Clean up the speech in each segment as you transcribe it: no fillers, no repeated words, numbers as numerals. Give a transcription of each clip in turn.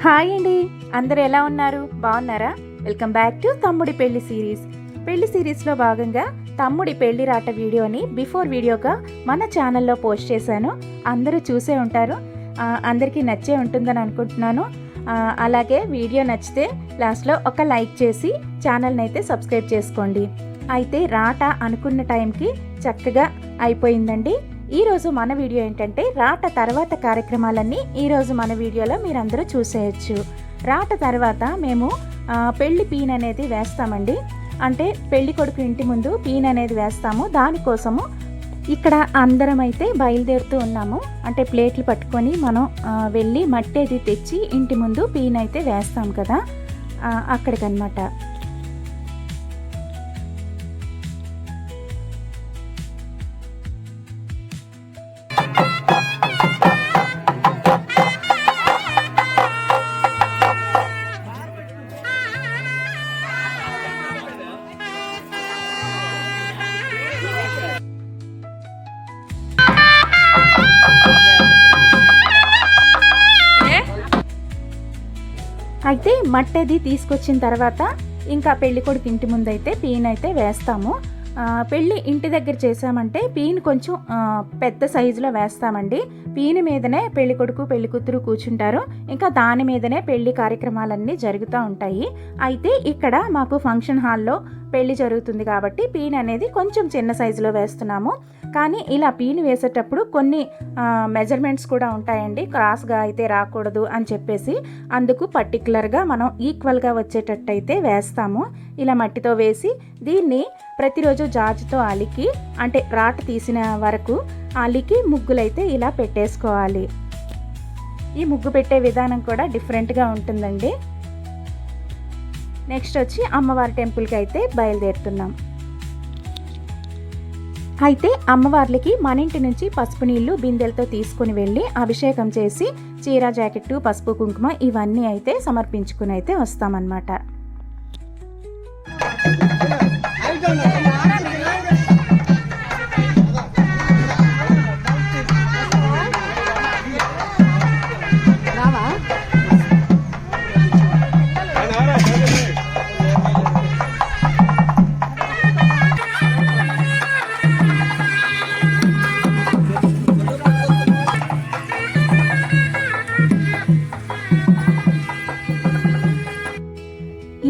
Hi అండి, అందరు ఎలా ఉన్నారు? బాగున్నారా? వెల్కమ్ బ్యాక్ టు తమ్ముడి పెళ్లి సిరీస్లో భాగంగా తమ్ముడి పెళ్లి రాట వీడియోని బిఫోర్ వీడియోగా మన ఛానల్లో పోస్ట్ చేశాను. అందరూ చూసే ఉంటారు, అందరికీ నచ్చే ఉంటుందని అనుకుంటున్నాను. అలాగే వీడియో నచ్చితే లాస్ట్లో ఒక లైక్ చేసి ఛానల్ని అయితే సబ్స్క్రైబ్ చేసుకోండి. అయితే రాట అనుకున్న టైంకి చక్కగా అయిపోయిందండి. ఈరోజు మన వీడియో ఏంటంటే రాట తర్వాత కార్యక్రమాలన్నీ ఈరోజు మన వీడియోలో మీరందరూ చూసేయచ్చు. రాట తర్వాత మేము పెళ్లి పీన్ అనేది వేస్తామండి. అంటే పెళ్లి కొడుకు ఇంటి ముందు పీన్ అనేది వేస్తాము. దానికోసము ఇక్కడ అందరం అయితే బయలుదేరుతూ ఉన్నాము. అంటే ప్లేట్లు పట్టుకొని మనం వెళ్ళి మట్టి అది తెచ్చి ఇంటి ముందు పీన్ అయితే వేస్తాం కదా, అక్కడికన్నమాట. అయితే మట్టి అది తీసుకొచ్చిన తర్వాత ఇంకా పెళ్లి కొడుకు ఇంటి ముందు అయితే పీన్ అయితే వేస్తాము. పెళ్ళి ఇంటి దగ్గర చేసామంటే పీన్ కొంచెం పెద్ద సైజులో వేస్తామండి. పీన్ మీదనే పెళ్లి కొడుకు పెళ్లి కూతురు కూర్చుంటారు. ఇంకా దాని మీదనే పెళ్లి కార్యక్రమాలన్నీ జరుగుతూ ఉంటాయి. అయితే ఇక్కడ మాకు ఫంక్షన్ హాల్లో పెళ్లి జరుగుతుంది కాబట్టి పీన్ అనేది కొంచెం చిన్న సైజులో వేస్తున్నాము. కానీ ఇలా పీన్ వేసేటప్పుడు కొన్ని మెజర్మెంట్స్ కూడా ఉంటాయండి. క్రాస్గా అయితే రాకూడదు అని చెప్పేసి అందుకు పర్టికులర్గా మనం ఈక్వల్గా వచ్చేటట్టు అయితే వేస్తాము. ఇలా మట్టితో వేసి దీన్ని ప్రతిరోజు జాజుతో అలికి, అంటే రాట తీసిన వరకు అలికి ముగ్గులైతే ఇలా పెట్టేసుకోవాలి. ఈ ముగ్గు పెట్టే విధానం కూడా డిఫరెంట్గా ఉంటుందండి. నెక్స్ట్ వచ్చి అమ్మవారి టెంపుల్కి అయితే బయలుదేరుతున్నాం. అయితే అమ్మవార్లకి మన ఇంటి నుంచి పసుపు నీళ్లు బిందెలతో తీసుకుని వెళ్ళి అభిషేకం చేసి చీర జాకెట్టు పసుపు కుంకుమ ఇవన్నీ అయితే సమర్పించుకుని అయితే వస్తామన్నమాట.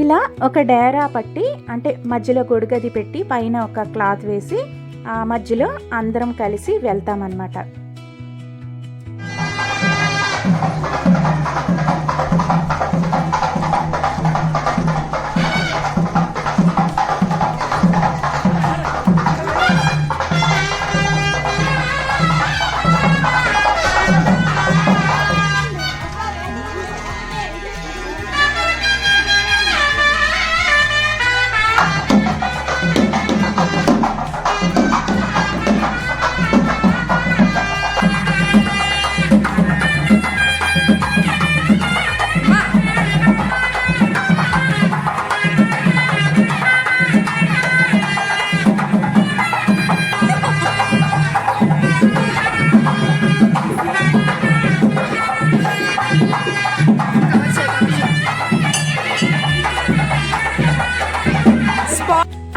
ఇలా ఒక డేరా పట్టి, అంటే మధ్యలో గొడుగది పెట్టి పైన ఒక క్లాత్ వేసి ఆ మధ్యలో అందరం కలిసి వెళ్తామన్నమాట.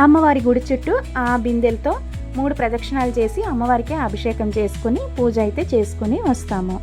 అమ్మవారి గుడి చుట్టూ ఆ బిందెలతో 3 ప్రదక్షిణాలు చేసి అమ్మవారికి అభిషేకం చేసుకుని పూజ అయితే చేసుకుని వస్తాము.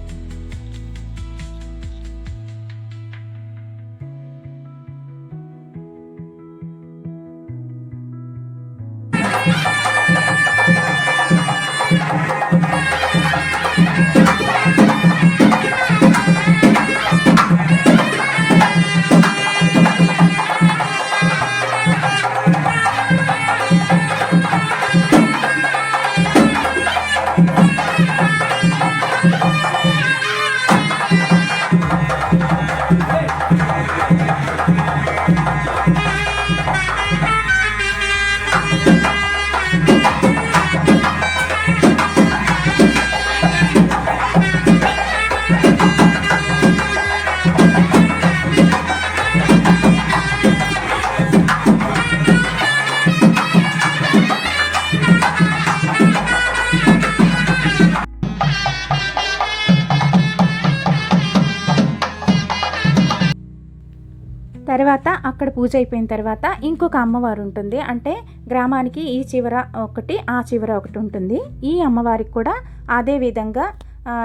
తర్వాత అక్కడ పూజ అయిపోయిన తర్వాత ఇంకొక అమ్మవారు ఉంటుంది. అంటే గ్రామానికి ఈ చివర ఒకటి ఆ చివర ఒకటి ఉంటుంది. ఈ అమ్మవారికి కూడా అదే విధంగా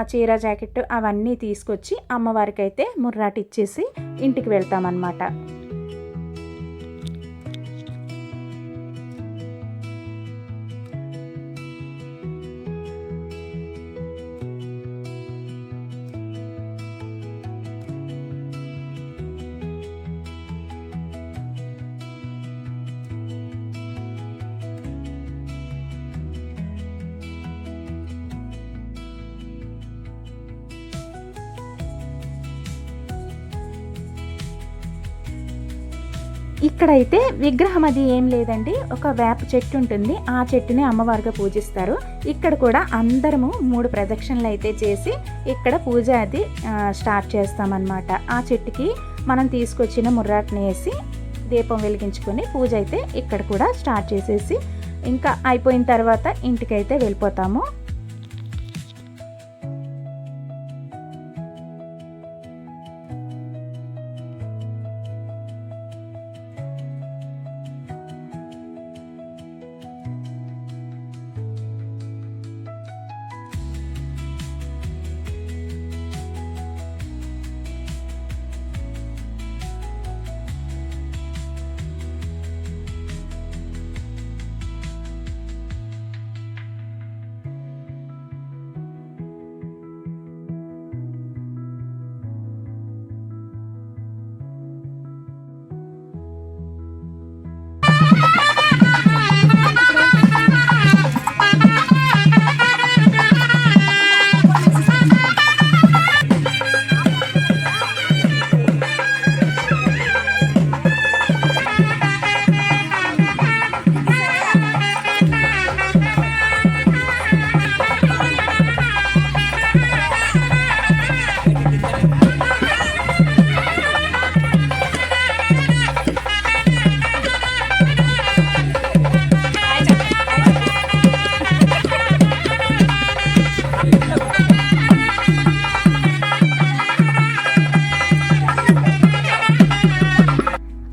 చీర జాకెట్ అవన్నీ తీసుకొచ్చి అమ్మవారికి అయితే ముర్రాట ఇచ్చేసి ఇంటికి వెళ్తామన్నమాట. ఇక్కడైతే విగ్రహం అది ఏం లేదండి, ఒక వేప చెట్టు ఉంటుంది. ఆ చెట్టుని అమ్మవారిగా పూజిస్తారు. ఇక్కడ కూడా అందరము 3 ప్రదక్షిణలు అయితే చేసి ఇక్కడ పూజ అది స్టార్ట్ చేస్తామన్నమాట. ఆ చెట్టుకి మనం తీసుకొచ్చిన ముర్రాట్ని వేసి దీపం వెలిగించుకొని పూజ అయితే ఇక్కడ కూడా స్టార్ట్ చేసేసి ఇంకా అయిపోయిన తర్వాత ఇంటికైతే వెళ్ళిపోతాము.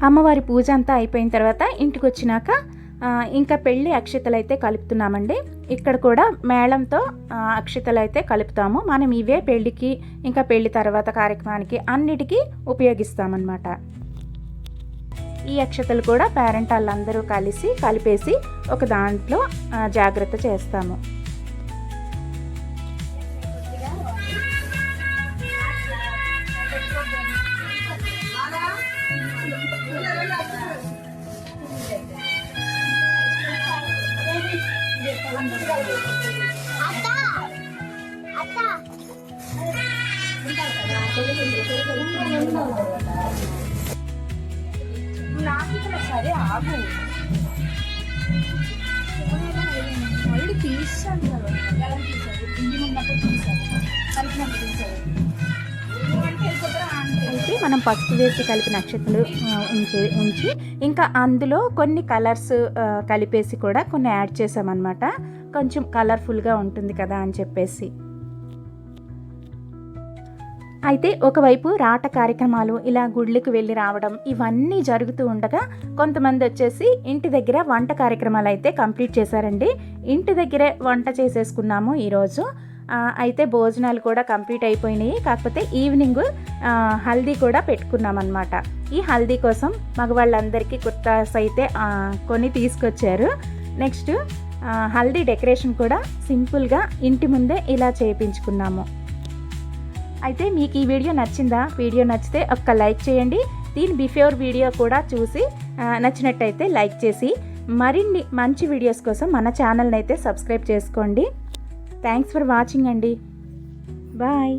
అమ్మవారి పూజ అంతా అయిపోయిన తర్వాత ఇంటికి వచ్చినాక ఇంకా పెళ్ళి అక్షతలు అయితే కలుపుతున్నామండి. ఇక్కడ కూడా మేళంతో అక్షతలు అయితే కలుపుతాము. మనం ఇవే పెళ్ళికి ఇంకా పెళ్ళి తర్వాత కార్యక్రమానికి అన్నిటికీ ఉపయోగిస్తామన్నమాట. ఈ అక్షతలు కూడా పేరెంట్ వాళ్ళందరూ కలిపేసి ఒక దాంట్లో జాగ్రత్త చేస్తాము. సరే ఆగు, మళ్ళీ తీసాను కదా, ఎలా తీసారు? ఇంటి ఉన్నప్పుడు తీసారు, కలిపినప్పుడు తీసారు. అయితే మనం పసుపు వేసి కలిపిన నక్షత్రాలు ఉంచి ఇంకా అందులో కొన్ని కలర్స్ కలిపేసి కూడా కొన్ని యాడ్ చేసామన్నమాట. కొంచెం కలర్ఫుల్గా ఉంటుంది కదా అని చెప్పేసి. అయితే ఒకవైపు రాట కార్యక్రమాలు ఇలా గుళ్ళకి వెళ్ళి రావడం ఇవన్నీ జరుగుతూ ఉండగా కొంతమంది వచ్చేసి ఇంటి దగ్గర వంట కార్యక్రమాలు అయితే కంప్లీట్ చేశారండి. ఇంటి దగ్గరే వంట చేసేసుకున్నాము ఈరోజు. అయితే భోజనాలు కూడా కంప్లీట్ అయిపోయినాయి. కాకపోతే ఈవినింగ్ హల్దీ కూడా పెట్టుకున్నాం అన్నమాట. ఈ హల్దీ కోసం మగవాళ్ళందరికీ కుర్తాస్ అయితే కొని తీసుకొచ్చారు. నెక్స్ట్ హల్దీ డెకరేషన్ కూడా సింపుల్గా ఇంటి ముందే ఇలా చేయించుకున్నాము. అయితే మీకు ఈ వీడియో నచ్చిందా? వీడియో నచ్చితే ఒక్క లైక్ చేయండి. దీని బిఫోర్ వీడియో కూడా చూసి నచ్చినట్టయితే లైక్ చేసి మరిన్ని మంచి వీడియోస్ కోసం మన ఛానల్ని అయితే సబ్స్క్రైబ్ చేసుకోండి. థ్యాంక్స్ ఫర్ వాచింగ్ అండి. బాయ్.